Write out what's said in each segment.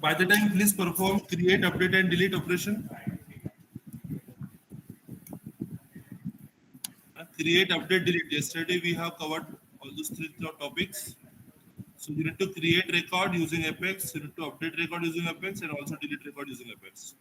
By the time, please perform create, update, and delete operation. Create, update, delete. Yesterday we have covered all those three topics. So you need to create record using Apex, you need to update record using Apex, and also delete record using Apex.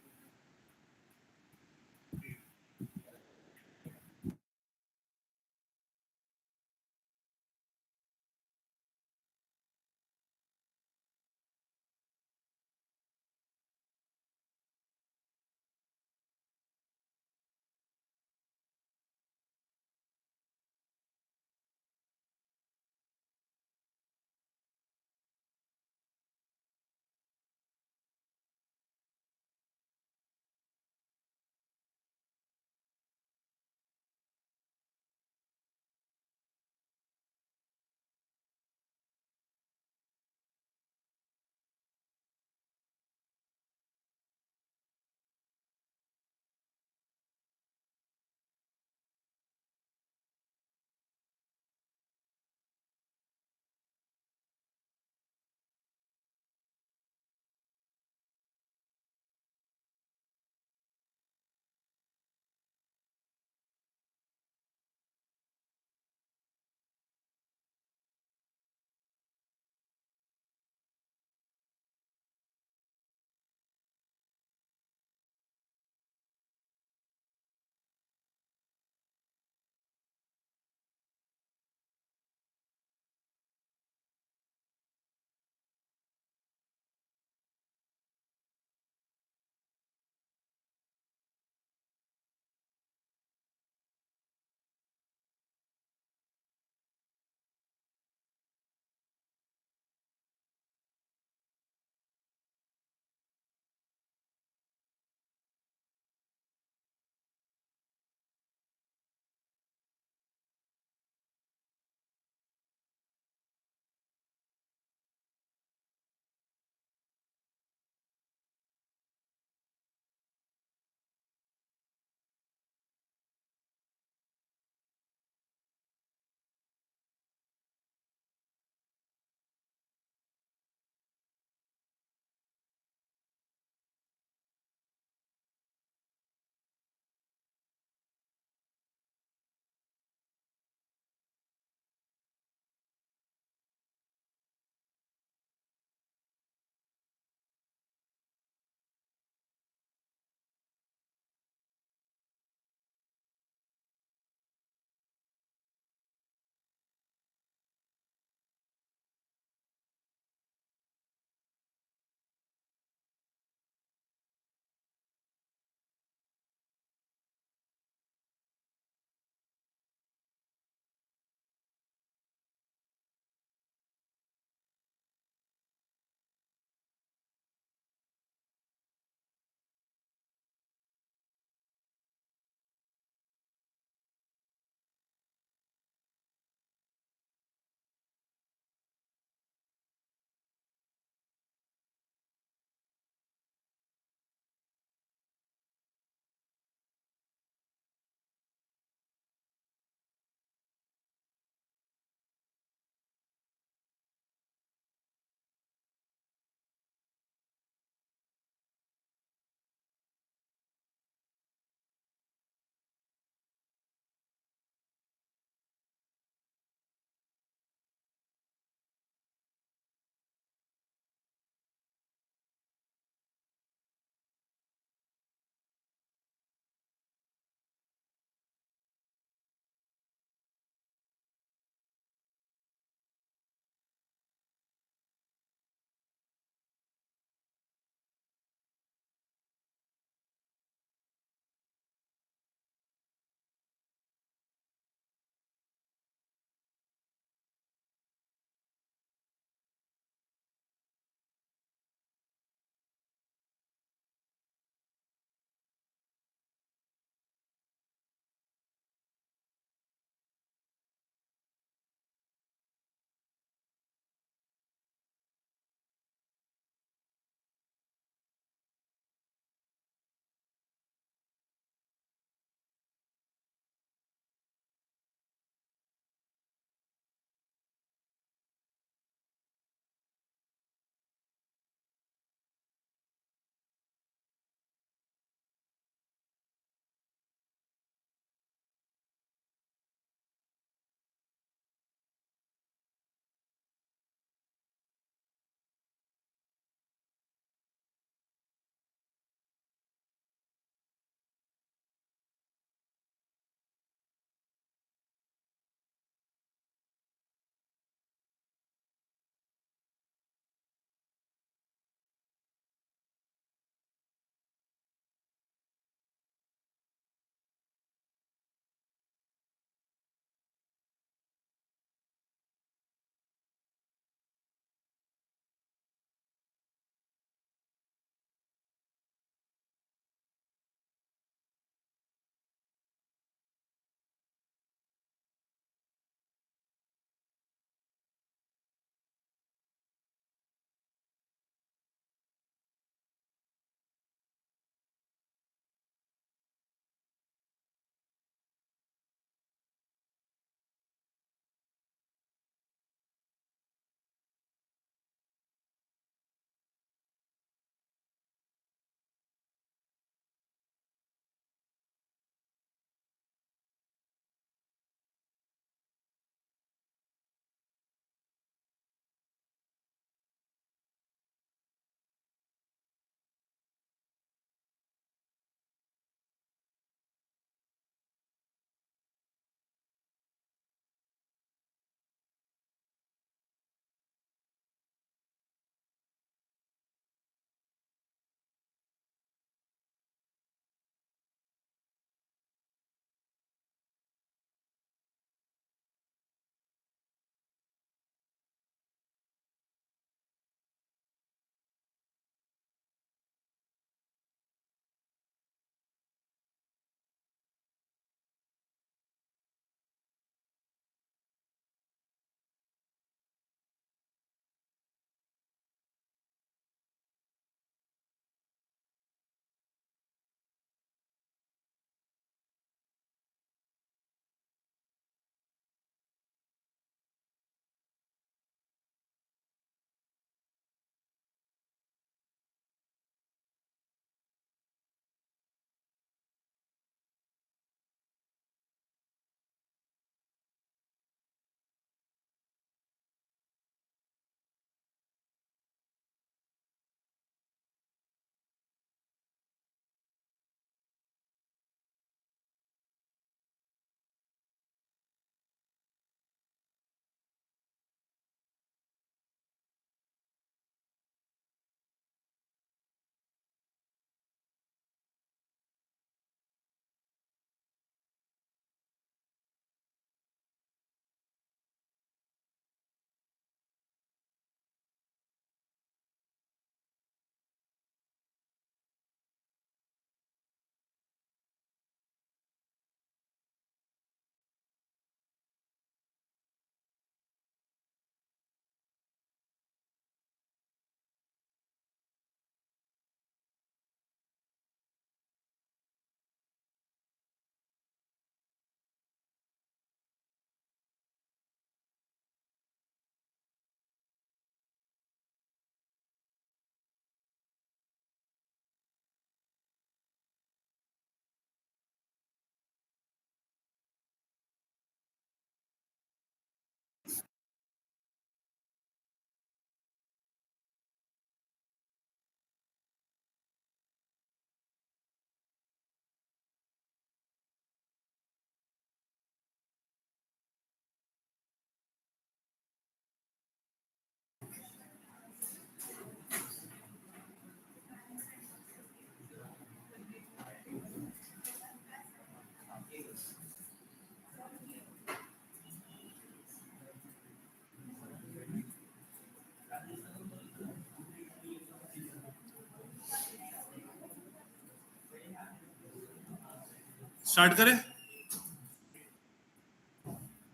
Start करें।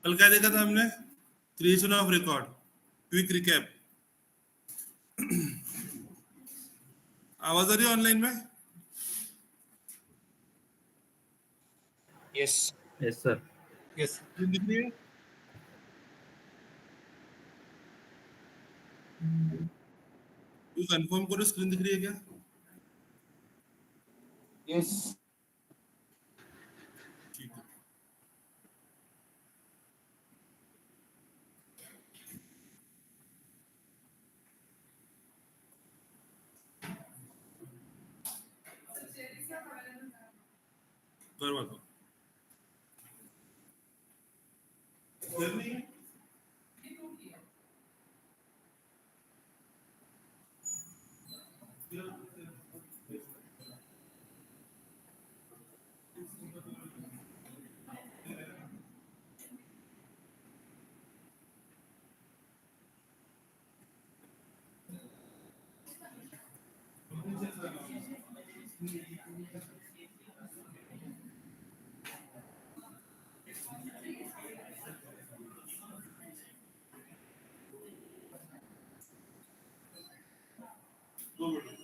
कल क्या देखा था हमने? Creation of record, quick recap. आवाज आ रही है online में? Yes yes sir. Yes screen दिख रही है? तू कंफर्म करो, स्क्रीन दिख रही है क्या? यस ठीक है। करवा दो। करनी है? दो मिनट।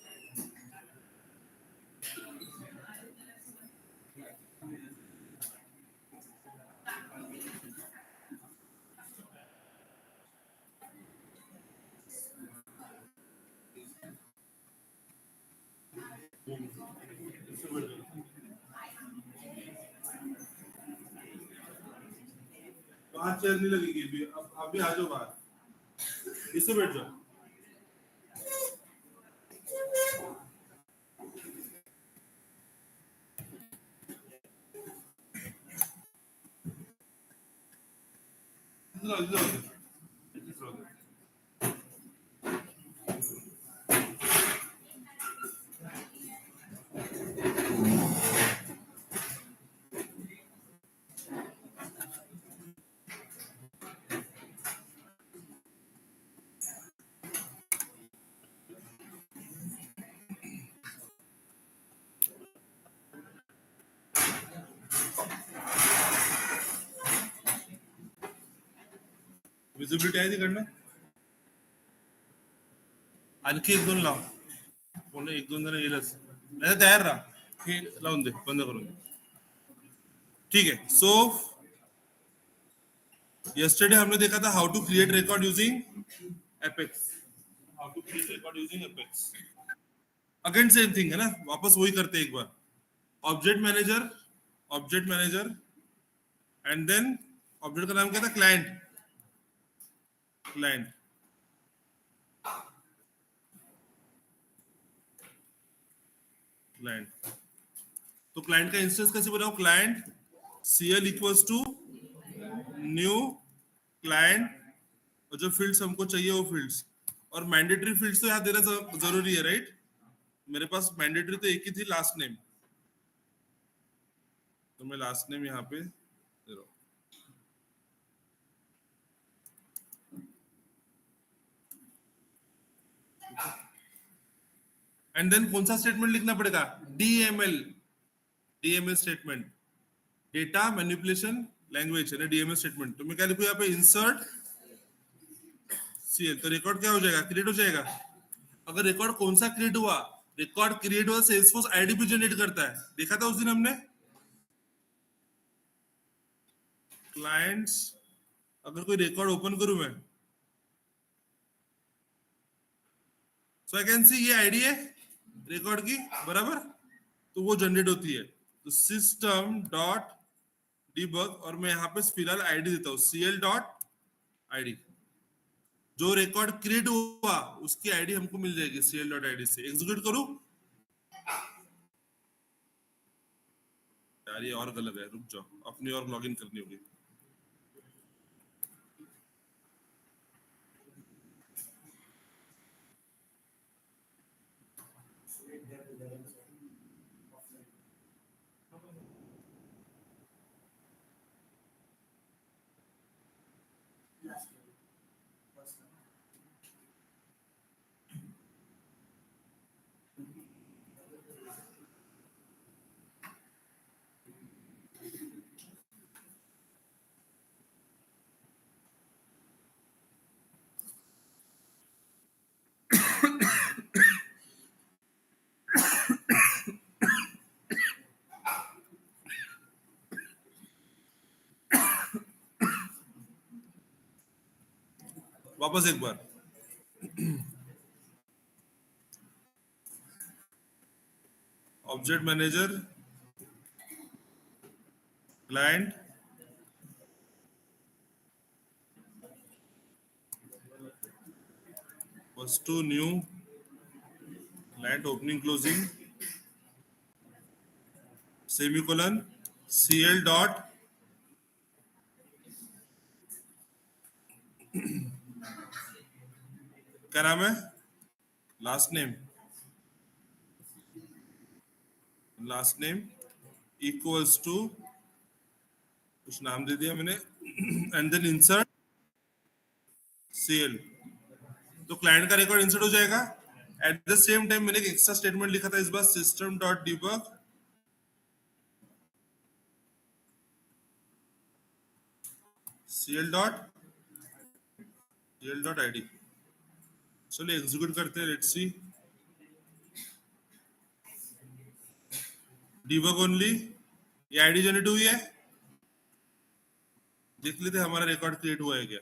बाहर चेयर नहीं लगेगी अभी, अब आप भी आ जाओ बाहर, इससे बैठ जाओ। इधर आओ, इधर आओ, इधर आओ। विजिबिलिटी आहे तिकडनं? आणखी एक दोन लाव, कोण एक दोन जण येईलच, नाही तयार राहा, हे लावून दे, बंद करून दे। ठीक है। सो yesterday हमने देखा था how to create record using Apex, how to create record using Apex. Again same thing है ना, वापस वही करते हैं एक बार। Object manager, object manager, and then object का नाम क्या था? Client, client, client. तो क्लाइंट का इंस्टेंस कैसे बनाओ? Client CL equals to new client, और जो फील्ड्स हमको चाहिए वो फील्ड्स, और मैंडेटरी फील्ड्स तो यहाँ देना जरूरी है, राइट? मेरे पास मैंडेटरी तो एक ही थी, लास्ट नेम, तो मैं लास्ट नेम यहाँ पे दे रहा हूँ। एंड देन कौन सा स्टेटमेंट लिखना पड़ेगा? DML, DML statement, data manipulation language है ना, DML स्टेटमेंट। तो मैं क्या लिखूँ यहाँ पे? इंसर्ट CL, तो रिकॉर्ड क्या हो जाएगा? क्रिएट हो जाएगा। अगर रिकॉर्ड कौन सा क्रिएट हुआ? रिकॉर्ड क्रिएट हुआ सेल्सफोर्स आईडी भी जनरेट करता है, देखा था उस दिन हमने। क्लाइंट्स, अगर कोई रिकॉर्ड ओपन करूं मैं, सो आई कैन सी ये आईडी है रिकॉर्ड की, बराबर, तो वो जनरेट होती है। तो सिस्टम डॉट डिबग, और मैं यहाँ पे फिलहाल आईडी देता हूँ CL डॉट आईडी। जो रिकॉर्ड क्रिएट हुआ उसकी आईडी हमको मिल जाएगी CL डॉट आईडी से। एग्जीक्यूट करूं यार, ये और गलत है, रुक जाओ, अपनी और लॉगिन करनी होगी। वापस एक बार, ऑब्जेक्ट मैनेजर, क्लाइंट, वस्तु new, client opening closing, semicolon, CL dot, क्या नाम है, लास्ट नेम इक्वल्स टू, कुछ नाम दे दिया मैंने, एंड देन इंसर्ट सीएल, तो क्लाइंट का रिकॉर्ड इंसर्ट हो जाएगा। एट द सेम टाइम मैंने एक एक्स्ट्रा स्टेटमेंट लिखा था इस बार, system dot debug CL dot ID. चलिए एग्जीक्यूट करते हैं, लेट्स सी, डिबग ओनली, ये आईडी जनरेट हुई है, देख लेते हैं हमारा रिकॉर्ड क्रिएट हुआ है क्या,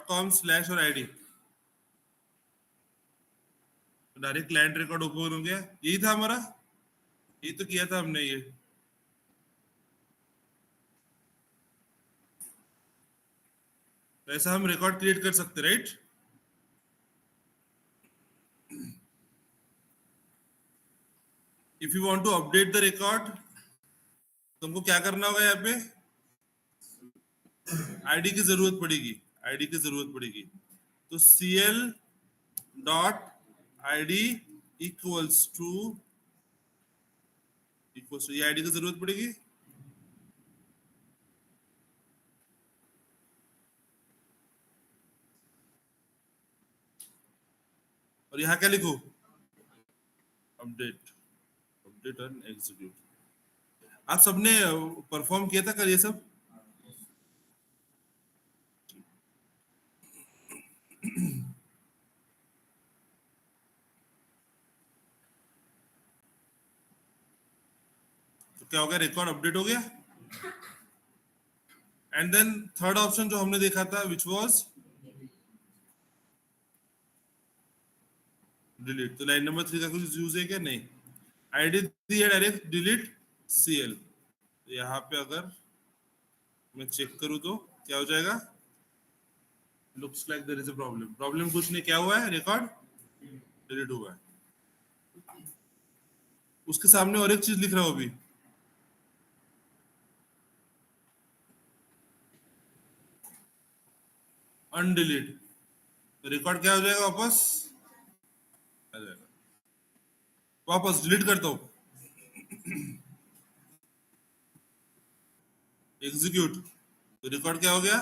.com स्लैश और ID, direct client record open हो गया, यही था हमारा, यही तो किया था हमने ये। तो ऐसा हम रिकॉर्ड क्रिएट कर सकते, right. If you want to update the record, तुमको क्या करना होगा, यहाँ पे आईडी की जरूरत पड़ेगी, तो CL dot ID equals to ये आईडी की जरूरत पड़ेगी, और यहाँ क्या लिखो, अपडेट एंड एग्जीक्यूट। आप सबने परफॉर्म किया था कल ये सब, तो क्या हो गया, रिकॉर्ड अपडेट हो गया। एंड देन थर्ड ऑप्शन जो हमने देखा था, विच वाज डिलीट, तो लाइन नंबर 3 का कुछ यूज है क्या, नहीं, आईडी दी है डायरेक्ट डिलीट सीएल। यहाँ पे अगर मैं चेक करूं तो क्या हो जाएगा, looks like there is a problem कुछ नहीं, क्या हुआ है, रिकॉर्ड डिलीट हुआ है। उसके सामने और एक चीज लिख रहा हूं अभी, अनडिलीट, तो रिकॉर्ड क्या हो जाएगा, वापस आ जाएगा, वापस डिलीट करता हूं, एग्जीक्यूट, तो रिकॉर्ड क्या हो गया,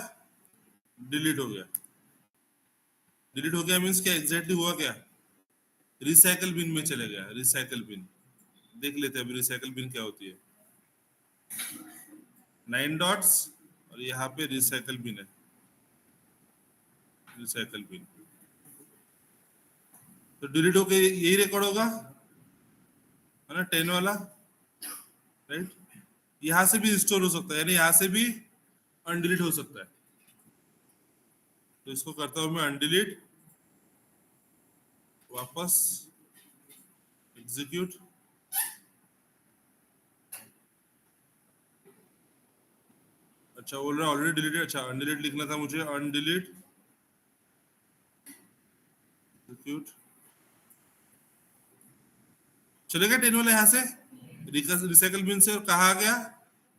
डिलीट हो गया। डिलीट हो गया मीन्स क्या एग्जैक्टली हुआ, क्या रिसाइकल बिन में चले गया, रिसाइकल बिन, देख लेते हैं अभी रिसाइकल बिन क्या होती है, 9 डॉट्स, और यहाँ पे रिसाइकल बिन है, रिसाइकल बिन, तो डिलीट होके यही रिकॉर्ड होगा, है ना, 10 वाला, राइट। यहां से भी रिस्टोर हो सकता है, यानी यहां से भी अनडिलीट हो सकता है, तो इसको करता हूं मैं अनडिलीट, वापस एग्जीक्यूट, अच्छा बोल रहा है ऑलरेडी डिलीटेड, अच्छा अनडिलीट लिखना था मुझे, अनडिलीट एग्जीक्यूट, चलेगा 10 वाला यहां से रिसाइकल बिन से, और कहा आ गया,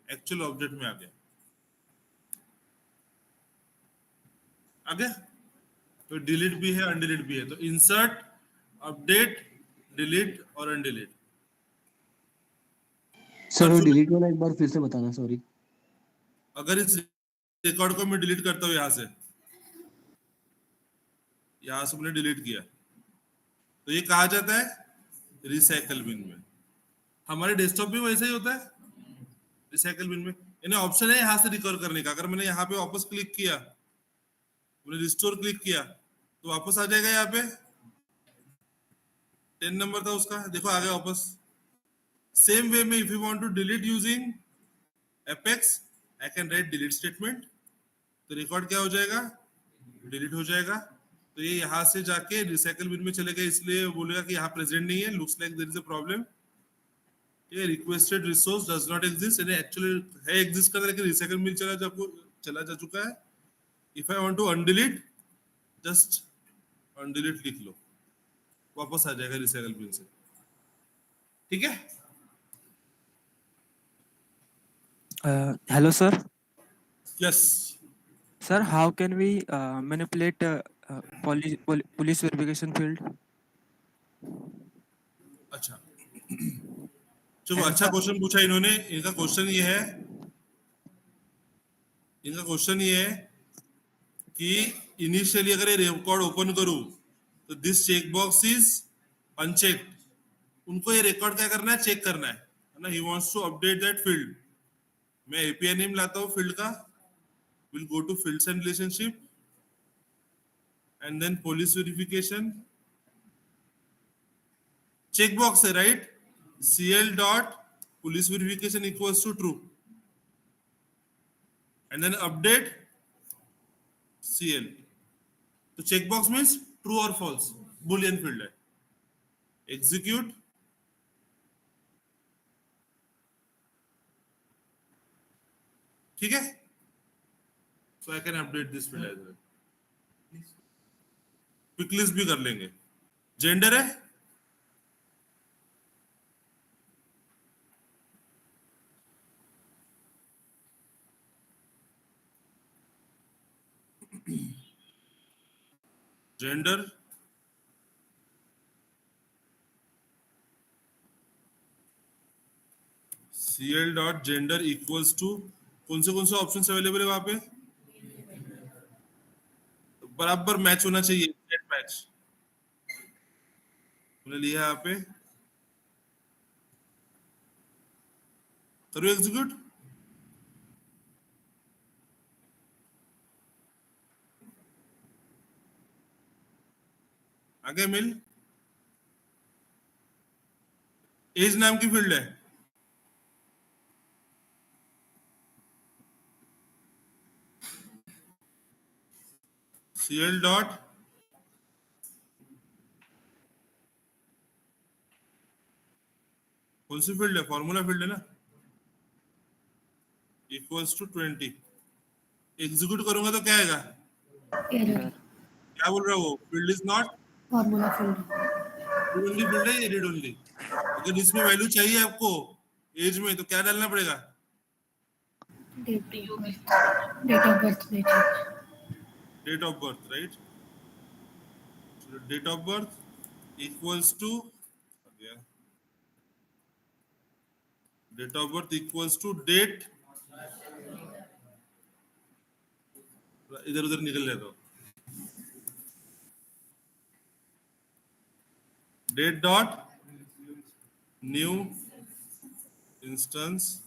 एक्चुअल ऑब्जेक्ट में आ गया, तो डिलीट भी है अनडिलीट भी है, तो इंसर्ट, अपडेट, डिलीट और अनडिलीट। सर वो डिलीट वाला एक बार फिर से बताना, सॉरी। अगर इस रिकॉर्ड को मैं डिलीट करता हूं, यहां से मैंने डिलीट किया, तो ये कहा जाता है रिसाइकल बिन में। हमारे डेस्कटॉप में वैसे ही होता है रिसाइकल बिन में, यानी ऑप्शन है यहाँ से रिकवर करने का, अगर मैंने यहाँ पे वापस क्लिक किया, मैंने रिस्टोर क्लिक किया, तो वापस आ जाएगा, यहाँ पे 10 नंबर था उसका, देखो आ गया वापस। सेम वे में if you want to delete using Apex, I can write delete statement, तो रिकॉर्ड क्या हो जाएगा, डिलीट हो जाएगा। तो ये यहाँ से जाके रिसाइकल बिन में चलेगा, इसलिए बोलेगा कि यहाँ प्रेजेंट नहीं है, looks like there is a problem. ये requested resource does not exist, यानी एक्चुअली है एग्जिस्ट करता है लेकिन रिसाइकल बिन चला जा चुका है। If I want to undelete, just undelete लिख लो, वापस आ जाएगा रिसाइकल बिन से। ठीक है। Hello, sir. Yes. Sir, how can we manipulate police verification field? अच्छा, चलो And अच्छा sir, क्वेश्चन पूछा इन्होंने। इनका क्वेश्चन ये है कि इनिशियली अगर ये रिकॉर्ड ओपन करूं तो this check box is unchecked. उनको ये रिकॉर्ड क्या करना है, चेक करना है ना। He wants to update that field. मैं एपीआई नेम लाता हूं फील्ड का, will go to fields and relationship and then police verification, check box है right, cl dot police verification equals to true and then update cl। तो check box means true और false, boolean field है। Execute, ठीक है। So I can update this field as well. Quick list भी कर लेंगे। Gender है, gender cl dot gender equals to कौन से ऑप्शंस अवेलेबल है वहां पे, बराबर मैच होना चाहिए, नेट मैच हमने लिया यहाँ पे। करो एग्जीक्यूट, आगे मिल। एज नाम की फील्ड है, cl डॉट कौन सी फील्ड है, फॉर्मूला फील्ड है ना, इक्वल्स टू 20। एग्जीक्यूट करूंगा तो क्या आएगा, एरर क्या बोल रहा है वो, field is not formula field read only field है, ये रीड ओनली। अगर इसमें वैल्यू चाहिए आपको एज में तो क्या डालना पड़ेगा, डेट ऑफ बर्थ देखिए date of birth right. Date of birth equals to, date of birth equals to date, इधर उधर निकल जाता हूं, डेट डॉट न्यू इंस्टेंस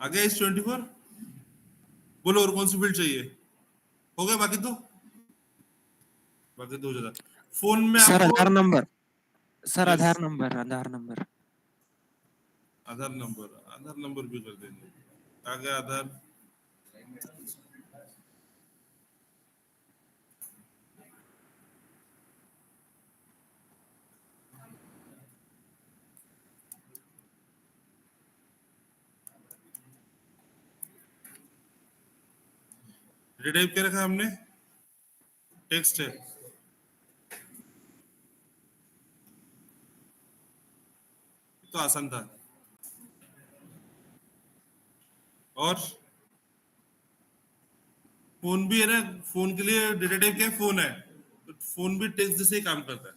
आगे इस 24। बोलो और कौन सी फील्ड चाहिए, हो गया बाकी तो हो जाता। फोन में sir, आपको Aadhaar number. Sir, Yes. Aadhaar number. Aadhaar number. आधार नंबर भी कर देंगे। आगे आधार, टाइप क्या रखा हमने, टेक्स्ट है, तो आसान था। और फोन भी है ना, फोन के लिए डेटा टाइप क्या है, फोन है, तो फोन भी टेक्स्ट जैसे ही काम करता है,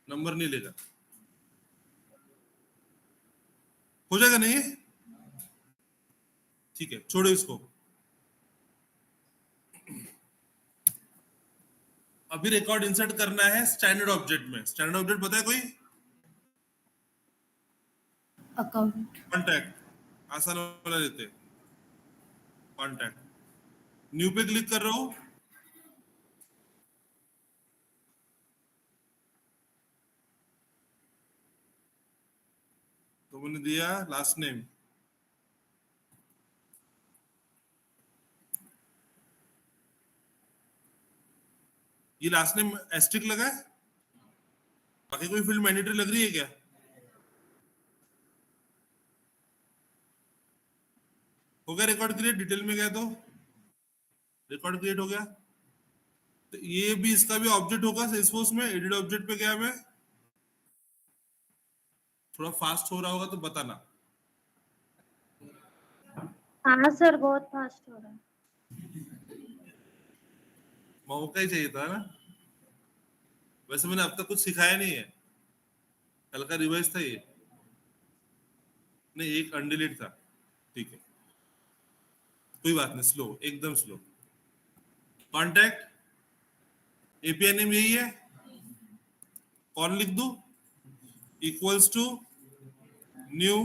नंबर नहीं लेगा। हो जाएगा नहीं है? ठीक है, छोड़ो इसको। अभी रिकॉर्ड इंसर्ट करना है स्टैंडर्ड ऑब्जेक्ट में। स्टैंडर्ड ऑब्जेक्ट पता है कोई, अकाउंट कॉन्टैक्ट, आसान वाला लेते हैं, कॉन्टैक्ट। न्यू पे क्लिक कर रहा हूं, मैंने दिया लास्ट नेम, ये लास्ट नेम एस्ट्रिक लगा है, बाकी कोई फील्ड मैंडेटरी लग रही है क्या? हो गया रिकॉर्ड क्रिएट, डिटेल में गया तो रिकॉर्ड क्रिएट हो गया। तो ये भी, इसका भी ऑब्जेक्ट होगा सेल्सफोर्स में। एडिट ऑब्जेक्ट पे गया मैं, थोड़ा फास्ट हो रहा होगा तो बताना। हाँ सर, बहुत फास्ट हो रहा है। मौका ही चाहिए था ना। वैसे मैंने अब तक कुछ सिखाया नहीं है, हल्का रिवाइज था ये, नहीं एक अनडिलीट था, ठीक है कोई बात नहीं, स्लो एकदम स्लो। कॉन्टैक्ट एपीआई नेम यही है, कौन लिख दूं, इक्वल्स टू न्यू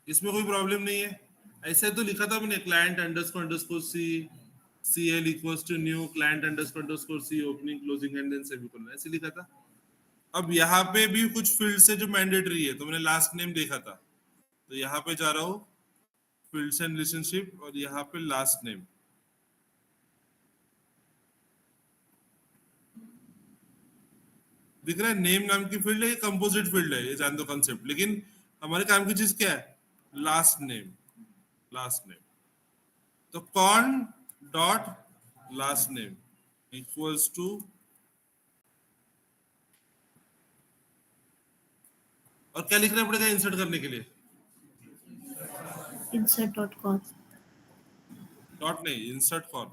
इसमें कोई प्रॉब्लम नहीं है। ऐसे तो लिखा था मैंने, client underscore C C L equals to new client underscore C opening closing and then semicolon, ऐसे लिखा था। अब यहाँ पे भी कुछ फील्ड्स है जो मैंडेटरी है, तो मैंने लास्ट नेम देखा था, तो यहाँ पे जा रहा हूँ फील्ड्स एंड रिलेशनशिप और यहाँ पे लास्ट नेम। दिख रहा है नेम नाम की फील्ड है, ये कंपोजिट फील्ड है, ये जान दो कंसेप्ट, लेकिन हमारे काम की चीज क्या है, लास्ट नेम, लास्ट नेम। तो कौन dot last name equals to, और क्या लिखना पड़ेगा इंसर्ट करने के लिए, insert.com. डॉट नहीं, इंसर्ट कौन,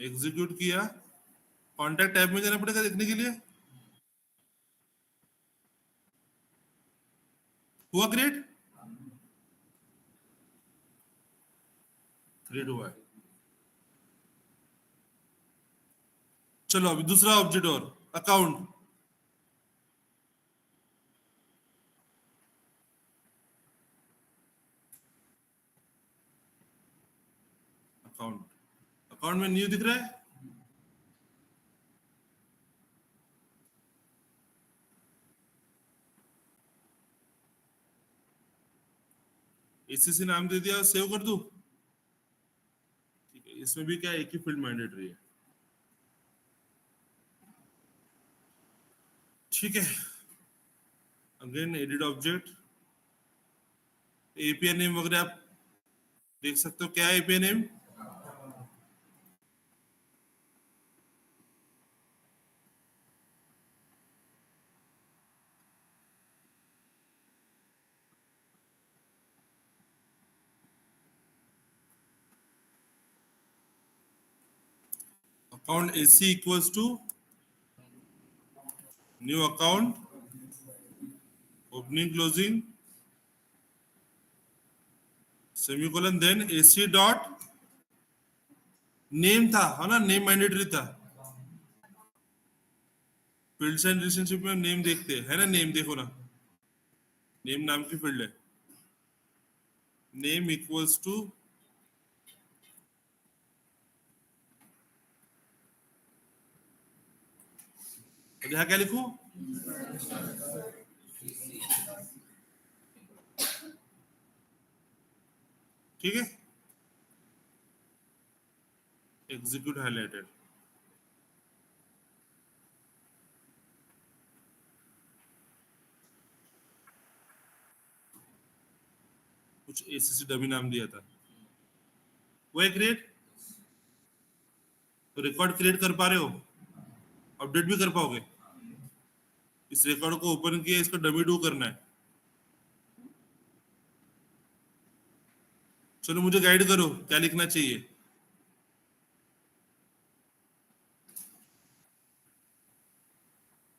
एग्जीक्यूट किया, कॉन्टैक्ट टैब में जाना पड़ेगा देखने के लिए। हुआ क्रिएट, क्रिएट हुआ है। चलो अभी दूसरा ऑब्जेक्ट और, अकाउंट। अकाउंट, अकाउंट में न्यू दिख रहा है, एसीसी नाम दे दिया, सेव कर दूं, ठीक है। इसमें भी क्या है, एक ही फील्ड मैंडेटरी है, ठीक है। Again edit object, API name वगैरह आप देख सकते हो, क्या है API name, account AC equals to new account opening closing semicolon then AC dot name था, है ना, नेम मैंडेटरी था। फील्ड्स एंड रिलेशनशिप में नेम देखते हैं, है ना, नेम देखो ना, नेम नाम की फील्ड है, नेम इक्वल्स टू, यहाँ क्या लिखूं, ठीक है, एग्जीक्यूट हाईलाइटेड। कुछ एसीसी डमी नाम दिया था, वो है क्रिएट। तो रिकॉर्ड क्रिएट कर पा रहे हो, अपडेट भी कर पाओगे। इस रिकॉर्ड को ओपन किया, इसका डमी डू करना है। चलो मुझे गाइड करो, क्या लिखना चाहिए,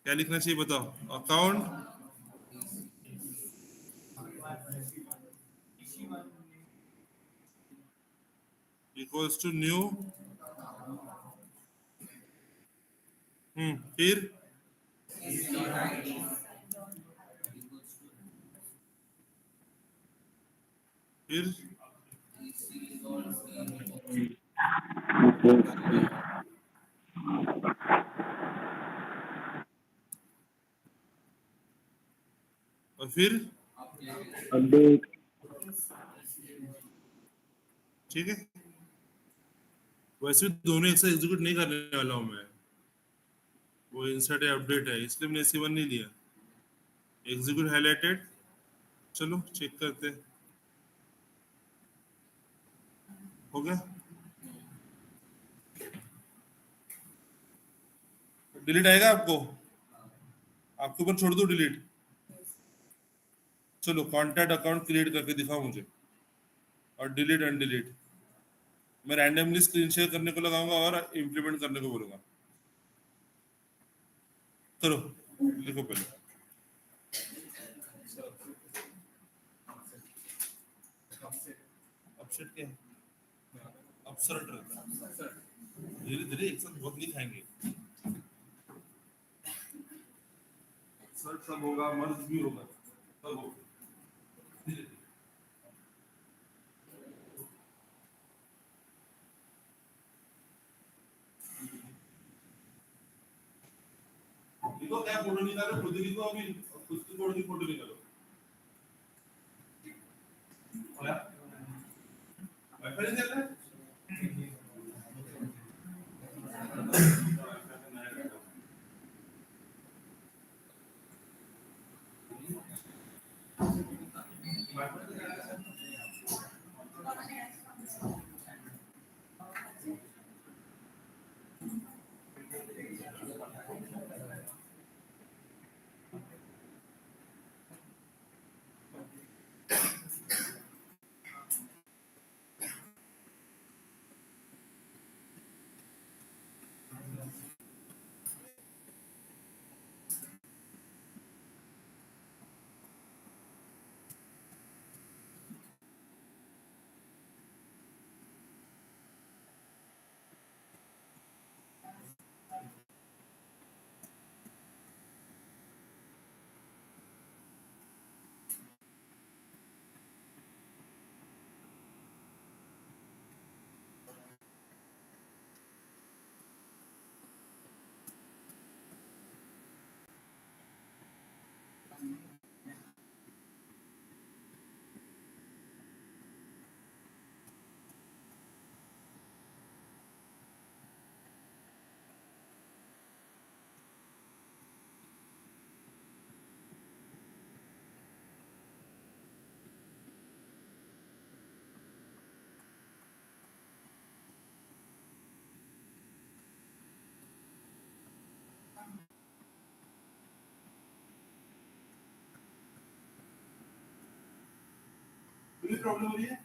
क्या लिखना चाहिए बताओ। अकाउंट इक्वल्स टू न्यू, फिर फिर और फिर अपडेट ठीक है। वैसे भी दोनों एक साथ एग्जीक्यूट नहीं करने वाला हूँ मैं, वो इंसर्ट है अपडेट है, इसलिए मैंने C1 नहीं लिया। एग्जीक्यूट हाईलाइटेड, चलो चेक करते हैं, हो गया। डिलीट आएगा आपको, आपके ऊपर छोड़ दो डिलीट। चलो कॉन्टैक्ट अकाउंट क्रिएट करके दिखाओ मुझे, और डिलीट अनडिलीट। मैं रैंडमली स्क्रीन शेयर करने को लगाऊंगा और इम्प्लीमेंट करने को बोलूंगा। करो, लिखो पहले। अपसेट क्या है? अपसर्ट रहता है, धीरे धीरे एक साथ बहुत नहीं खाएंगे। सर्ट सब होगा, मर्ज भी होगा, सब होगा धीरे धीरे। लिखो क्या फोटो निकालो, खुद ही लिखो अभी, खुद की बोर्ड की फोटो निकालो। वाईफाई नहीं चल रहा है? कोई प्रॉब्लम हो रही है?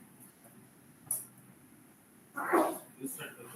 रिस्टार्ट करो।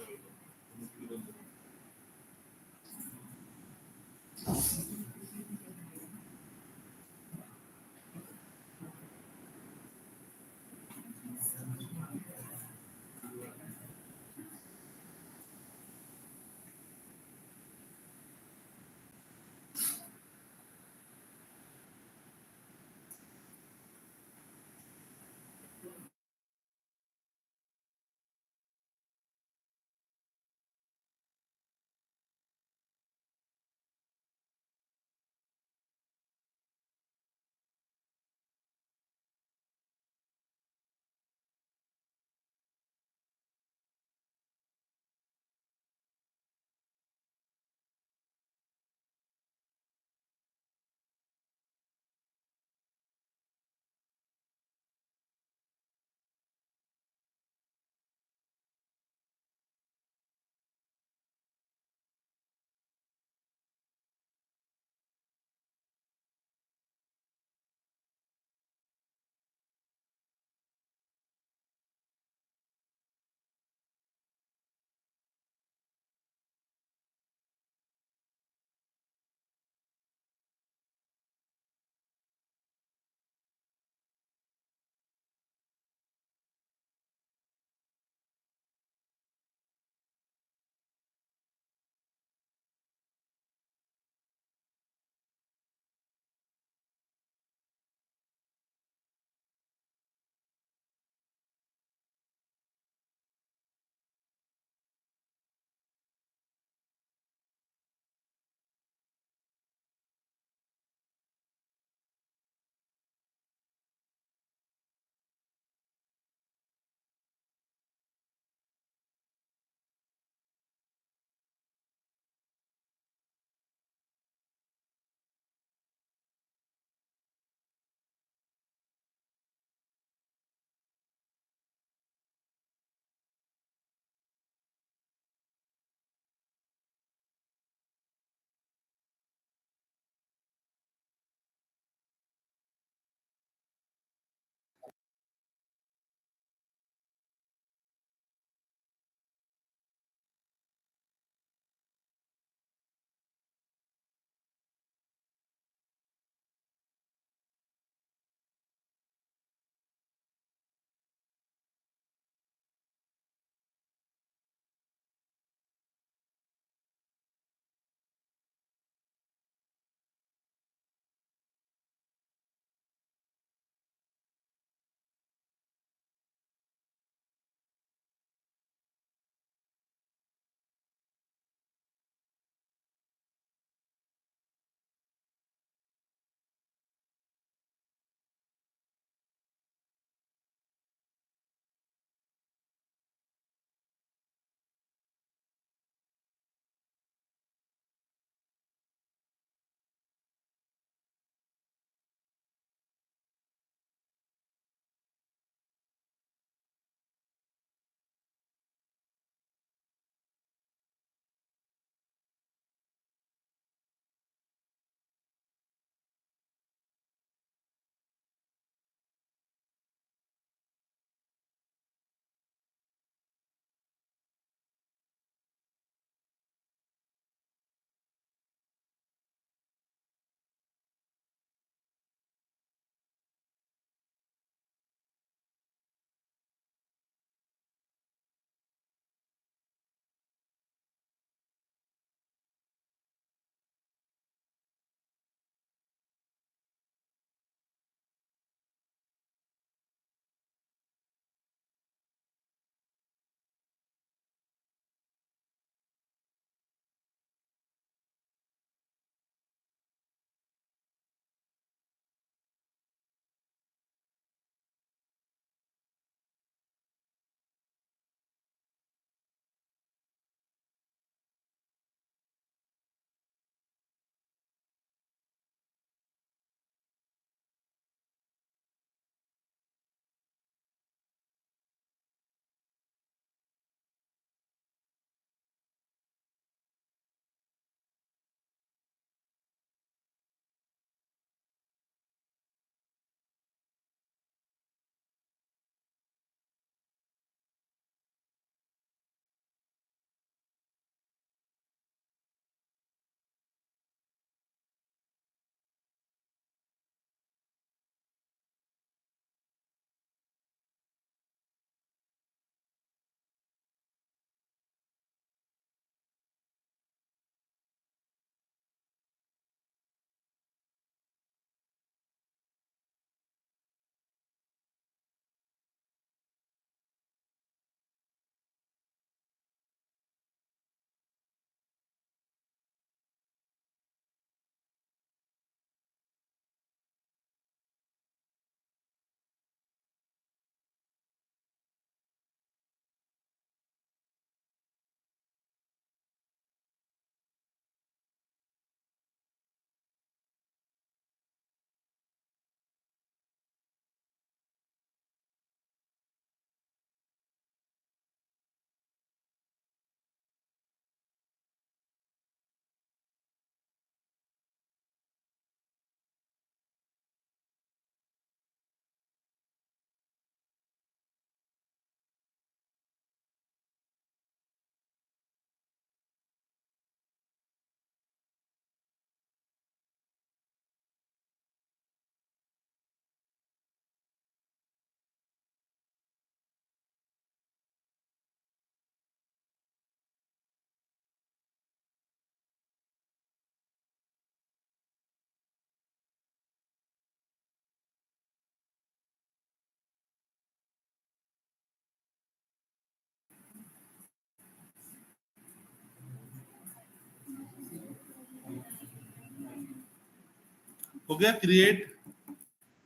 हो गया क्रिएट,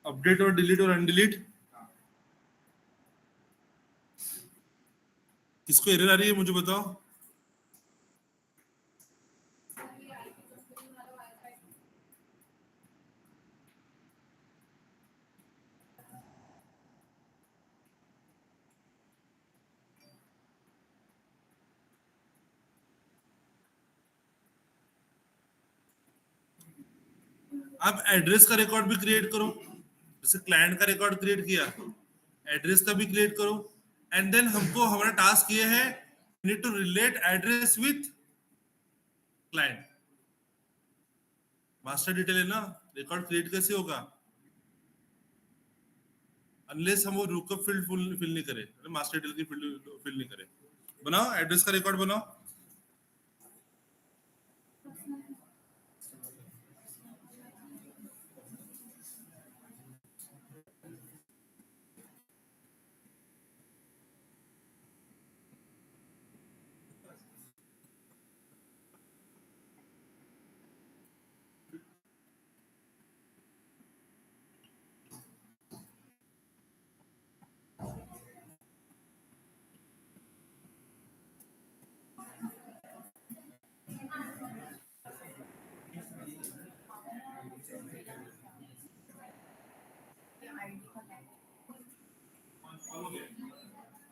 अपडेट और डिलीट और अनडिलीट। किसको एरर आ रही है मुझे बताओ। आप एड्रेस का रिकॉर्ड भी क्रिएट करो, जैसे क्लाइंट का रिकॉर्ड क्रिएट किया, एड्रेस का भी क्रिएट करो। एंड देन हमको हमारा टास्क ये है, need to relate address with client. Master detail है ना, रिकॉर्ड क्रिएट कैसे होगा अनलेस हम वो लुकअप फील्ड फिल नहीं करें, मास्टर डिटेल की फील्ड फिल नहीं करें। बनाओ एड्रेस का रिकॉर्ड बनाओ।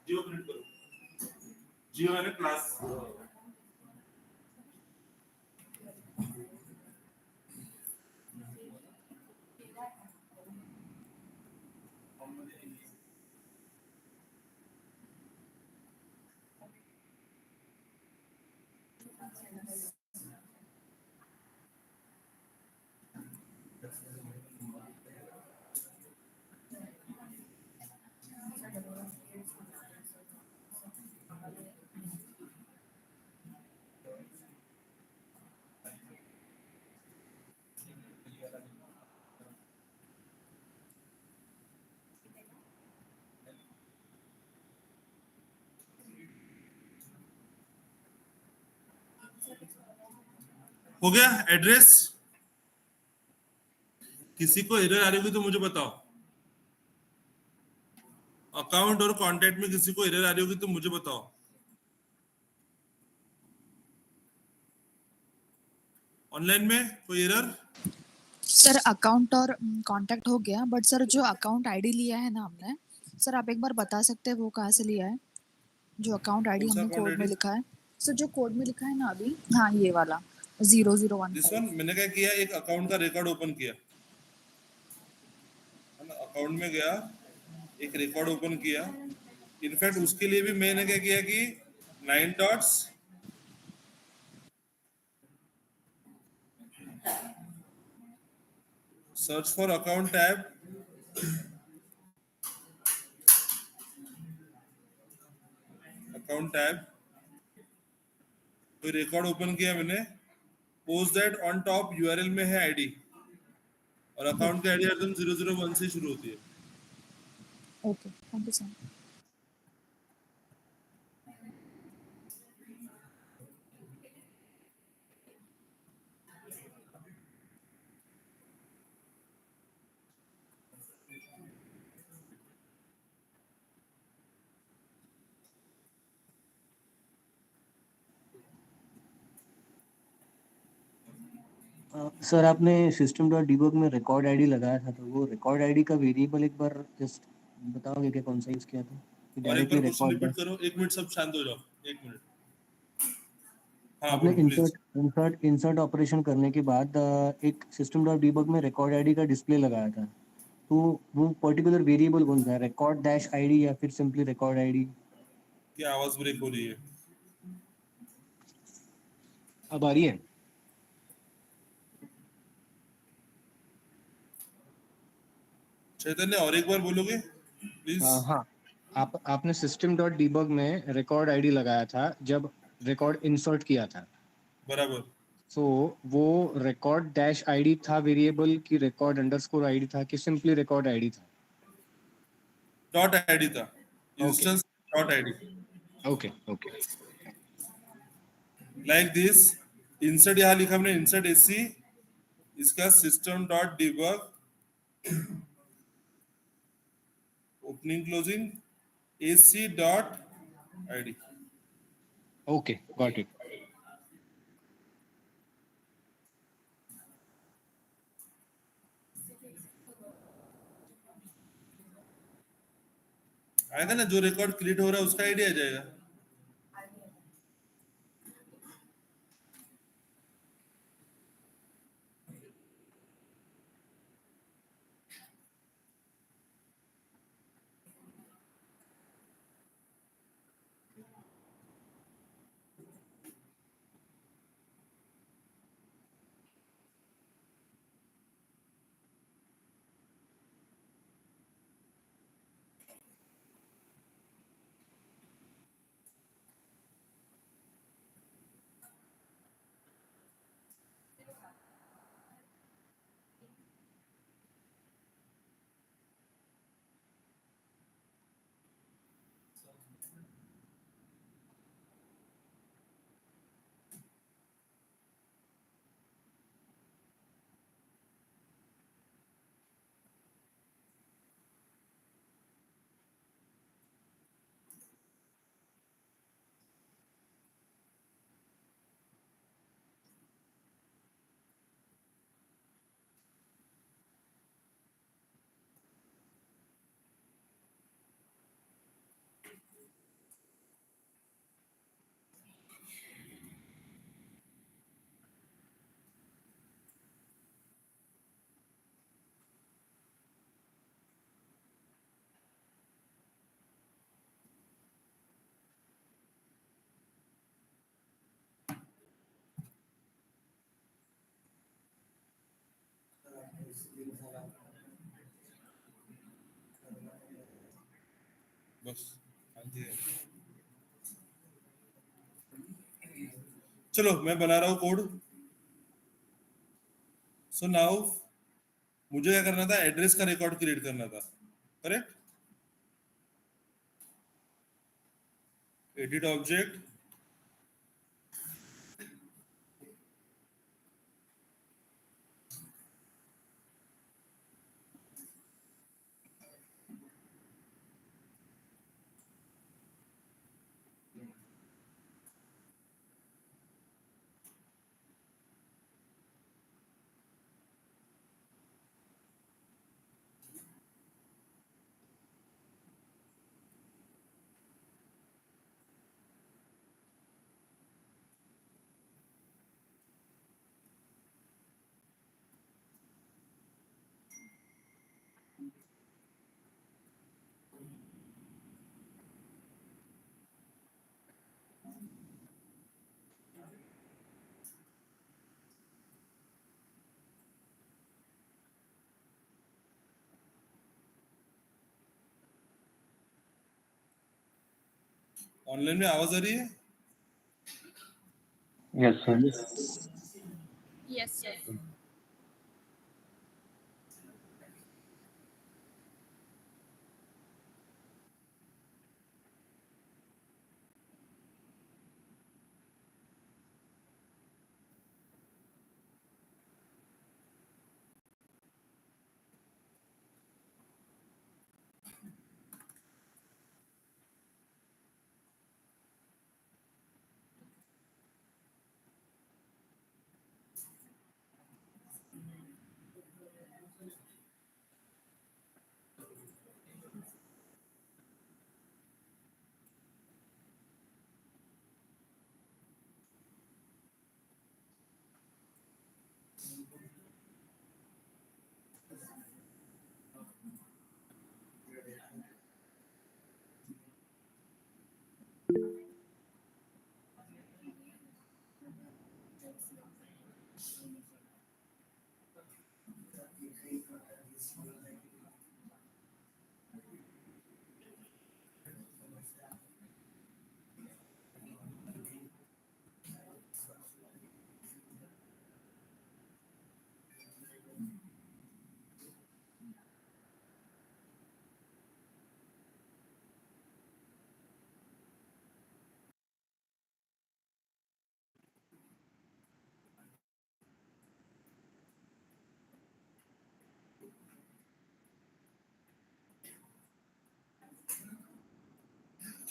जियो प्रिंट करो, जियो है ना क्लास। हो गया एड्रेस। किसी को एरर आ रही होगी तो मुझे बताओ। अकाउंट और कांटेक्ट में किसी को एरर आ रही होगी तो मुझे बताओ। ऑनलाइन में कोई एरर? सर अकाउंट और कांटेक्ट हो गया, बट सर जो अकाउंट आईडी लिया है ना हमने, सर आप एक बार बता सकते हैं वो कहाँ से लिया है? जो अकाउंट आईडी कौन सा हमने account कोड में ID? लिखा है सर, जो कोड में लिखा है ना अभी, हाँ ये वाला 0015। दिस वन मैंने क्या किया, एक अकाउंट का रिकॉर्ड ओपन किया, अकाउंट में गया, एक रिकॉर्ड ओपन किया। इनफैक्ट उसके लिए भी मैंने क्या किया कि 9 dots, search for account tab, account tab, कोई रिकॉर्ड ओपन किया मैंने, post that on top URL में है आईडी, और अकाउंट की आईडी हरदम 001 से शुरू होती है। Okay, thank you sir. Sir आपने सिस्टम डॉट डिबग में रिकॉर्ड आईडी लगाया था, तो वो रिकॉर्ड आईडी का वेरिएबल एक बार जस्ट बताओगे क्या कौन सा यूज किया था? कि और एक डायरेक्टली बार क्वेश्चन रिकॉर्ड रिपीट करो, एक मिनट सब शांत हो जाओ, एक मिनट। हाँ आपने बोलो प्लीज। इंसर्ट ऑपरेशन करने के बाद एक सिस्टम डॉट डिबग में रिकॉर्ड आईडी का डिस्प्ले लगाया था, तो वो पर्टिकुलर वेरिएबल कौन सा है? रिकॉर्ड डैश आईडी या फिर सिंपली रिकॉर्ड आईडी? क्या आवाज ब्रेक हो रही है? अब आ रही है? चैतन्य और एक बार बोलोगे प्लीज? हाँ, आपने सिस्टम डॉट डिबग में रिकॉर्ड आईडी लगाया था जब रिकॉर्ड इंसर्ट किया था, बराबर। सो वो रिकॉर्ड डैश आईडी था वेरिएबल की रिकॉर्ड अंडरस्कोर आईडी था कि सिंपली रिकॉर्ड आईडी था? डॉट आईडी था, instance dot ID. Okay okay like this, insert यहाँ लिखा हमने, इंसर्ट एससी इसका system dot debug opening closing AC dot ID. Okay, got it. आएगा ना, जो रिकॉर्ड क्रिएट हो रहा है उसका आईडी आ जाएगा. बस चलो मैं बना रहा हूँ कोड. सो नाउ मुझे क्या करना था, एड्रेस का रिकॉर्ड क्रिएट करना था, करेक्ट. एडिट ऑब्जेक्ट, ऑनलाइन में आवाज आ रही है. Yes, sir. Yes, sir.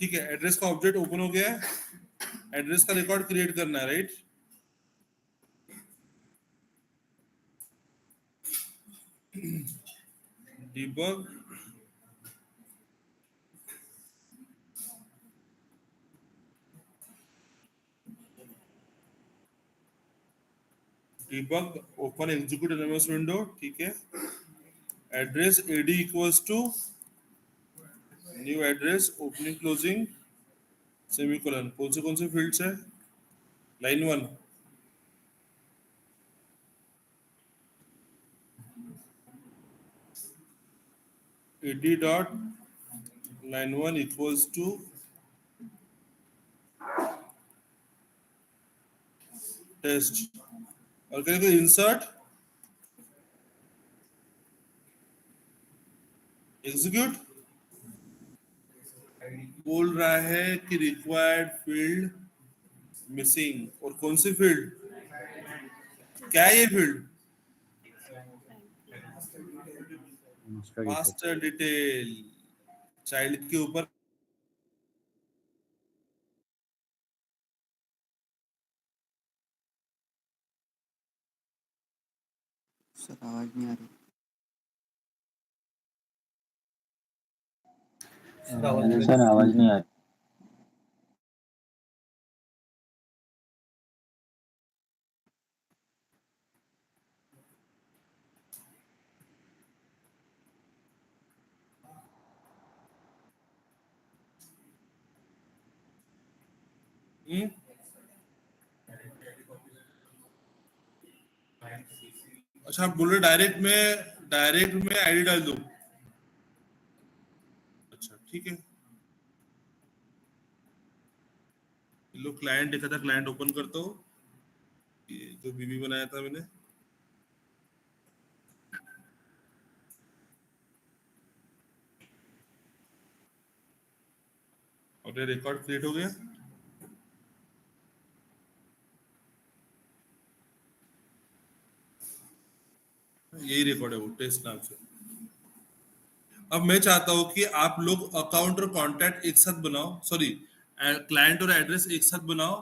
ठीक है, एड्रेस का ऑब्जेक्ट ओपन हो गया है, एड्रेस का रिकॉर्ड क्रिएट करना है, right? debug debug open execute LMS window, ठीक है। Address ad equals to new address opening closing semicolon, कौन से फील्ड्स है? Line 1, ad dot line 1 equals to test, और करेंगे इंसर्ट एग्जीक्यूट। बोल रहा है कि रिक्वायर्ड फील्ड मिसिंग, और कौन सी फील्ड? क्या है ये फील्ड? मास्टर डिटेल, चाइल्ड के ऊपर सर आवाज नहीं आ रही। सर आवाज नहीं आ रही। अच्छा, आप बोल रहे डायरेक्ट में आईडी डाल दो। अच्छा ठीक है, लो क्लाइंट देखा था, क्लाइंट ओपन करता हूँ, ये जो बीबी बनाया था मैंने। और ये रिकॉर्ड क्रिएट हो गया। यही रिकॉर्ड है वो, टेस्ट नाम से। अब मैं चाहता हूं कि आप लोग अकाउंट और कॉन्टैक्ट एक साथ बनाओ, सॉरी क्लाइंट और एड्रेस एक साथ बनाओ,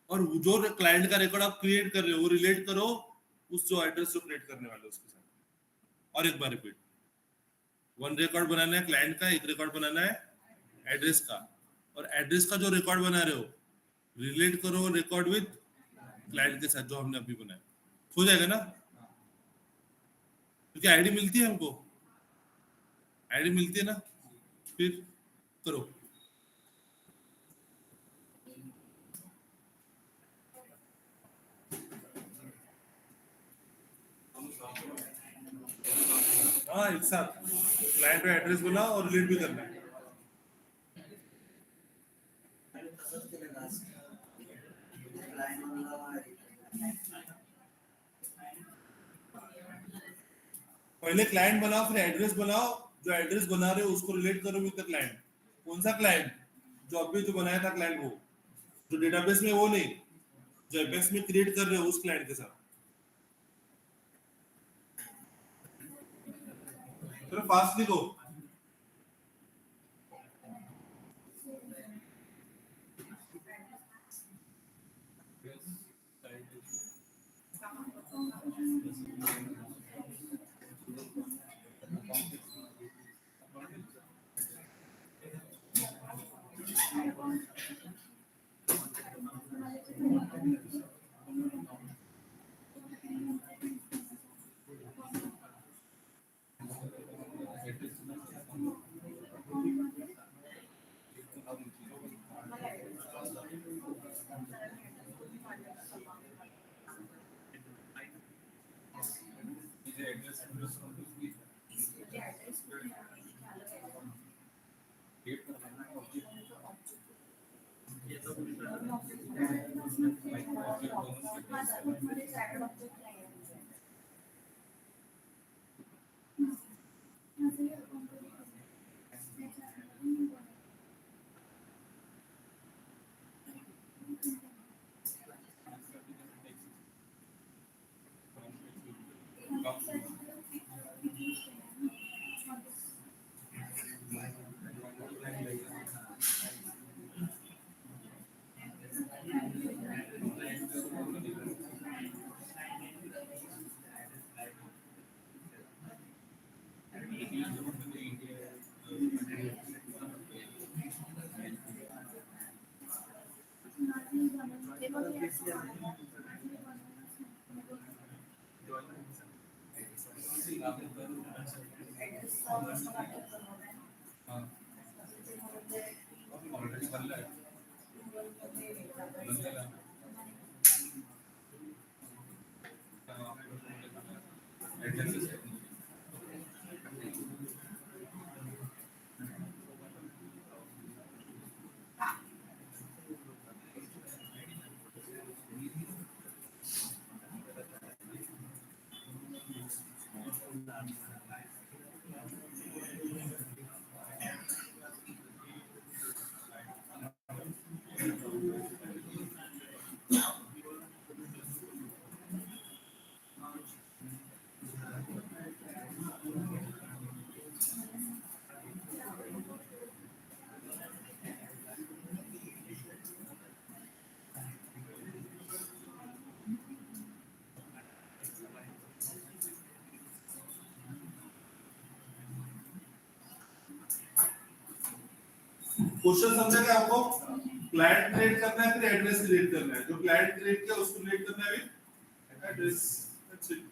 और जो क्लाइंट का रिकॉर्ड आप क्रिएट कर रहे हो वो रिलेट करो उस जो एड्रेस जो क्रिएट करने वाले हो उसके साथ। और एक बार रिपीट, 1 रिकॉर्ड बनाना है क्लाइंट का, 1 रिकॉर्ड बनाना है एड्रेस का, और एड्रेस का जो रिकॉर्ड बना रहे हो रिलेट करो रिकॉर्ड विद क्लाइंट के साथ जो हमने अभी बनाया। हो जाएगा ना? क्योंकि आईडी मिलती है हमको, आईडी मिलती है ना, फिर करो। हाँ, एक साथ क्लाइंट का एड्रेस बनाओ और रिलेट भी करना है। पहले क्लाइंट बनाओ, फिर एड्रेस बनाओ, जो एड्रेस बना रहे हो उसको रिलेट करो विद द क्लाइंट। कौन सा क्लाइंट? जो अभी जो बनाया था क्लाइंट, वो जो डेटाबेस में, वो नहीं, जो एपेक्स में क्रिएट कर रहे हो उस क्लाइंट के साथ। थोड़ा फास्ट लिखो। क्वेश्चन समझा क्या आपको? क्लाइंट क्रिएट करना है, फिर एड्रेस क्रिएट करना है। जो क्लाइंट क्रिएट किया उसको क्रिएट करना है विद एड्रेस। That's it.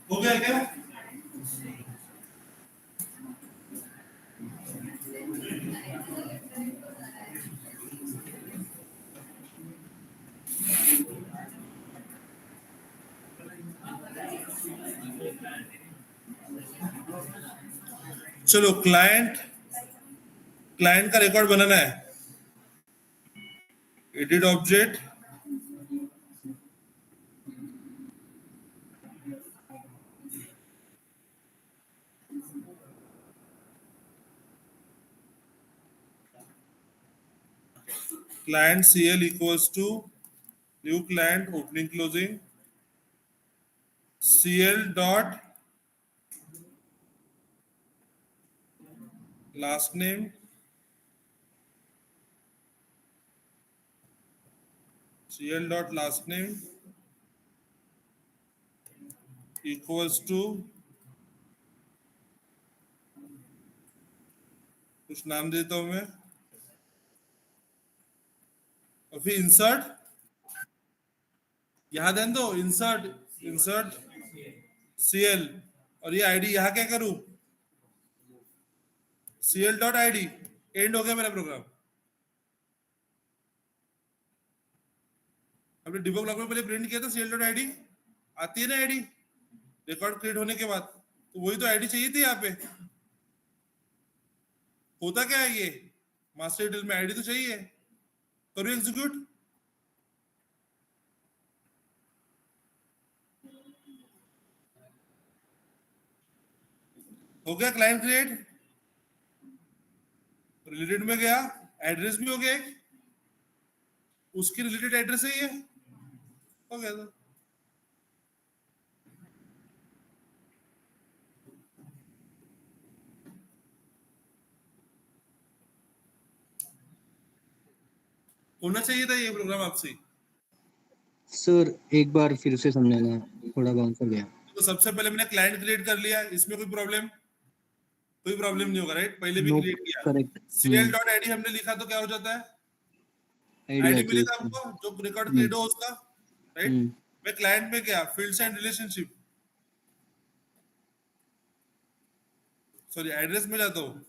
हो गया क्या? चलो क्लाइंट का रिकॉर्ड बनाना है. Edit object, client CL equals to new client opening closing CL dot last name CL dot last name equals to कुछ नाम देता हूं मैं और फिर इंसर्ट, यहां ध्यान दो, इंसर्ट CL और ये आईडी यहां क्या करूं, CL डॉट आईडी. एंड हो गया मेरा प्रोग्राम. हमने डिबग लॉग में पहले प्रिंट किया था CL डॉट आईडी, आती है ना आईडी रिकॉर्ड क्रिएट होने के बाद, तो वही तो आईडी चाहिए थी यहाँ पे. होता क्या है ये मास्टर डिटेल में आईडी तो चाहिए. करो एग्जीक्यूट. हो गया क्लाइंट क्रिएट. रिलेटेड में गया, एड्रेस भी हो गया, उसकी रिलेटेड एड्रेस है ये. हो गया तो होना चाहिए था ये प्रोग्राम आपसे. सर एक बार फिर से समझाना, थोड़ा बाउंस हो गया. तो सबसे पहले मैंने क्लाइंट क्रिएट कर लिया, इसमें कोई प्रॉब्लम नहीं होगा, राइट. पहले भी नो, क्रिएट किया. करेक्ट. CL डॉट आईडी हमने लिखा तो क्या हो जाता है, आईडी मिलेगा हमको जो रिकॉर्ड क्रिएट हो उसका, राइट. मैं क्लाइंट में गया, fields and relationship, sorry address में जाता हूँ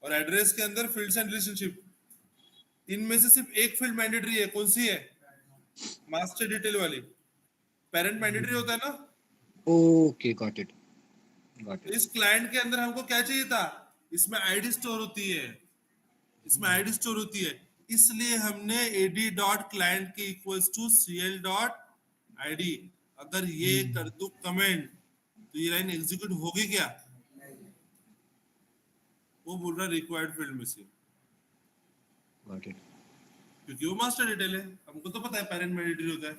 और एड्रेस के अंदर फील्ड्स एंड रिलेशनशिप, इनमें से सिर्फ एक फील्ड मैंडेटरी है. कौन सी है, मास्टर डिटेल वाली. पेरेंट मैंडेटरी होता है ना. Okay, got it. तो इस क्लाइंट के अंदर हमको क्या चाहिए था, इसमें आईडी स्टोर होती है, इसलिए हमने ad डॉट क्लाइंट के equals to CL dot ID. अगर ये कर दो कमेंट तो ये लाइन एग्जीक्यूट होगी क्या, वो बोल रहा रिक्वायर्ड फील्ड में से, गॉट इट. क्योंकि वो मास्टर डिटेल है. हमको तो पता है पेरेंट मैंडेटरी होता है.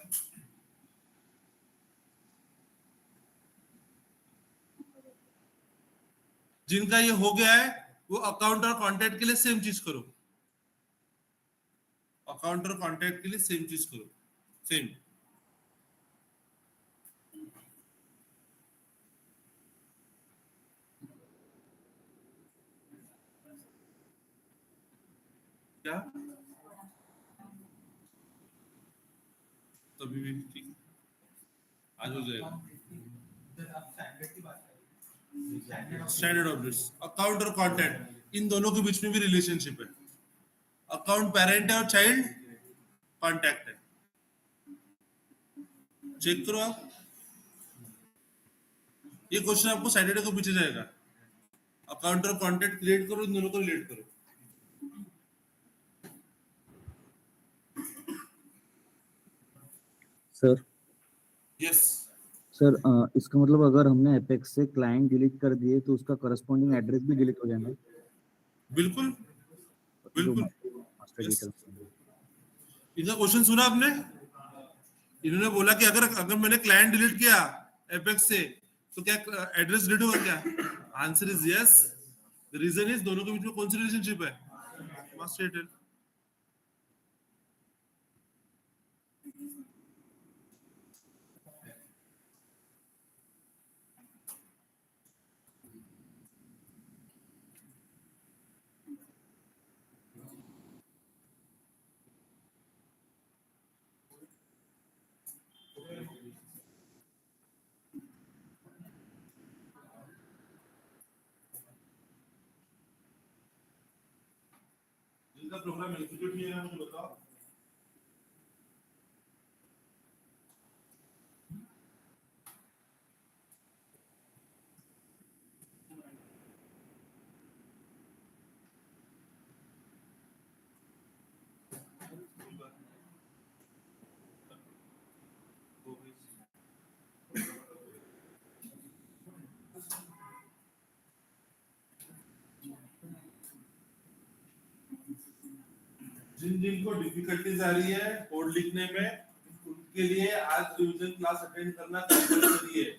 जिनका ये हो गया है वो अकाउंट और कॉन्टैक्ट के लिए सेम चीज करो. अकाउंट और कॉन्टैक्ट के लिए सेम चीज करो. सेम क्या, तभी भी ठीक है. आज हो जाएगा. स्टैंडर्ड ऑब्जेक्ट्स, अकाउंट और कॉन्टैक्ट, इन दोनों के बीच में भी रिलेशनशिप है. अकाउंट पेरेंट है और चाइल्ड कॉन्टैक्ट है. चेक करो आप, ये क्वेश्चन आपको सैटरडे को पूछा जाएगा. अकाउंट और कॉन्टैक्ट क्रिएट करो, इन दोनों को रिलेट करो. सर यस सर इसका मतलब अगर हमने एपेक्स से क्लाइंट डिलीट कर दिए तो उसका करस्पॉन्डिंग एड्रेस भी डिलीट हो जाएगा, बिल्कुल जो बिल्कुल। Master yes, detail. इनका क्वेश्चन सुना आपने? इन्होंने बोला कि अगर अगर मैंने क्लाइंट डिलीट किया एपेक्स से तो क्या एड्रेस डिलीट होगा क्या? Answer is yes. The reason is दोनों के बीच में कौन सी रिलेशनशिप है? Master detail. जिनका प्रोग्राम एग्जीक्यूट नहीं है मुझे बताओ। जिन जिन को डिफिकल्टीज आ रही है कोड लिखने में उनके लिए आज रिवीजन क्लास अटेंड करना कंपलसरी है।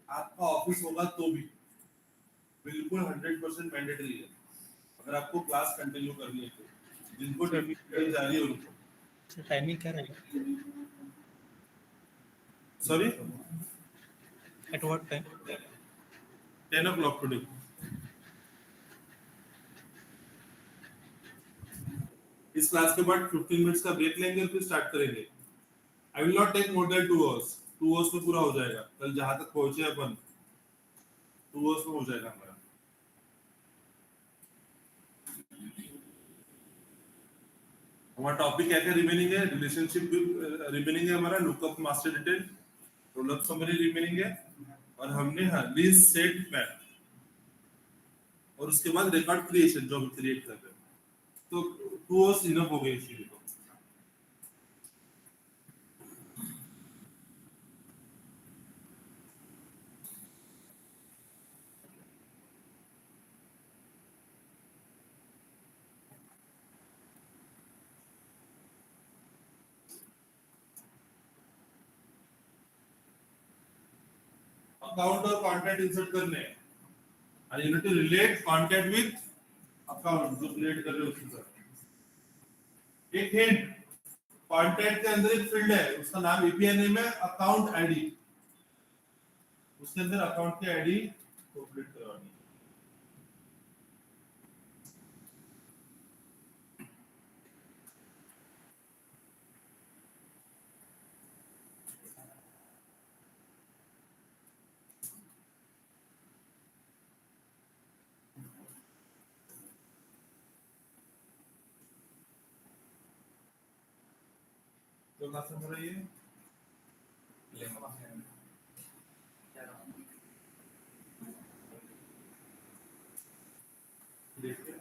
आपका ऑफिस होगा तो भी बिल्कुल 100% मैंडेटरी है अगर आपको क्लास कंटिन्यू करनी है तो। जिनको डिफिकल्टीज आ रही है उनको टाइमिंग क्या रहेगा? Sorry at what time? 10 o'clock today. इस क्लास के बाद 15 मिनट्स का ब्रेक लेंगे और फिर स्टार्ट करेंगे। I will not take more than 2 hours. 2 hours में पूरा हो जाएगा। कल जहां तक पहुंचे अपन 2 आवर्स में हो जाएगा हमारा। हमारा टॉपिक क्या क्या रिमेनिंग है? रिलेशनशिप रिमेनिंग है हमारा, lookup master detail, roll up summary remaining है और हमने लिस्ट सेट मैप और उसके बाद रिकॉर्ड क्रिएशन जो हम क्रिएट कर रहे हैं। तो 2 आवर्स इनफ हो गए इसके लिए। अकाउंट और कॉन्टैक्ट इंसर्ट करने हैं and you need to relate contact with account जो क्रिएट कर रहे हो उसके साथ। एक हिंट, कॉन्टैक्ट के अंदर एक फील्ड है उसका नाम एपीआई नेम है अकाउंट आईडी। उसके अंदर अकाउंट की आईडी कॉपरेट करवानी है। तो क्लास में रहिए। देखिए